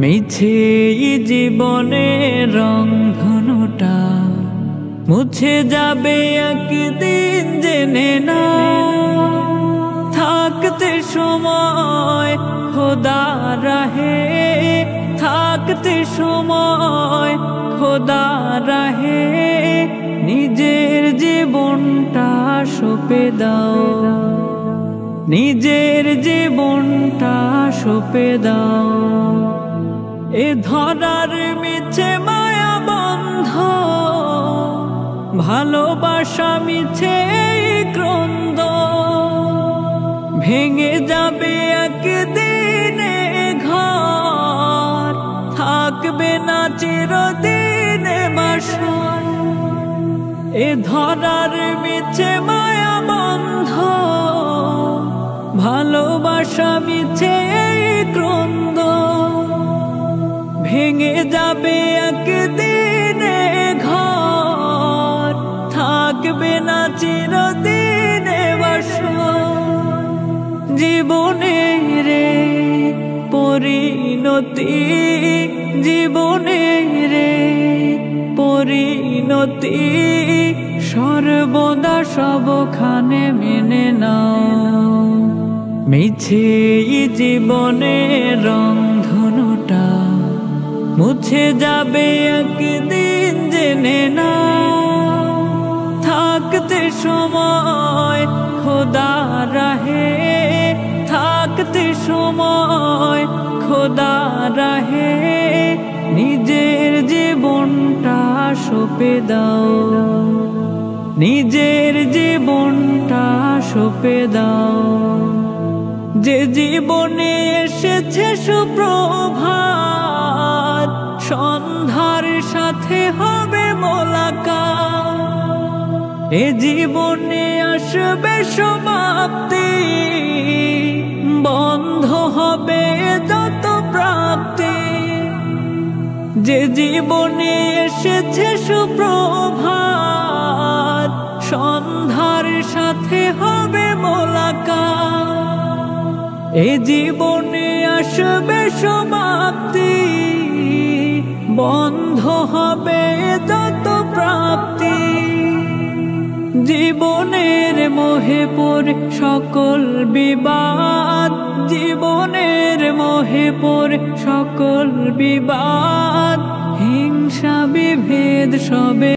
মিছে জীবনের রংধনুটা মুছে যাবে একদিন, জেনে না। থাকতে সময় খোদা রাহে, থাকতে সময় খোদা রাহে, নিজের জীবনটা সঁপে দাও, নিজের জীবনটা সঁপে দাও। এ ধরার মিছে মায়া বন্ধ, ভালোবাসা মিছে ক্রন্দ, ভেঙে যাবে একদিন ঘর, থাকবে না চিরদিন বাসর। এ ধরার মিছে মায়া বন্ধ, ভালোবাসা মিছে ক্রন্দ, ভেঙে যাবে একদিন ঘর, থাকবে না চিরদিন বাসর। জীবনের পরিণতি, জীবনের পরিণতি সর্বদা সবখানে মেনে নাও। মিছে জীবনের রংধনুটা মুছে যাবে একদিন, জেনে না। থাকতে সময় খোদা রাহে, থাকতে সময় খোদা রাহে, নিজের জীবনটা সঁপে দাও, নিজের জীবনটা সঁপে দাও। যে জীবনে এসেছে সুপ্রভাত, সন্ধ্যার সাথে হবে মোলাকাত। এ জীবনে আসবে সমাপ্তি, বন্ধ হবে যত প্রাপ্তি। যে জীবনে এসেছে সুপ্রভাত, সন্ধ্যার সাথে হবে মোলাকাত। এ জীবনে আসবে সমাপ্তি, বন্ধ হবে যত প্রাপ্তি। জীবনের মোহে পড়ে সকল বিবাদ, জীবনের মোহে পড়ে সকল বিবাদ, হিংসা বিভেদ সবে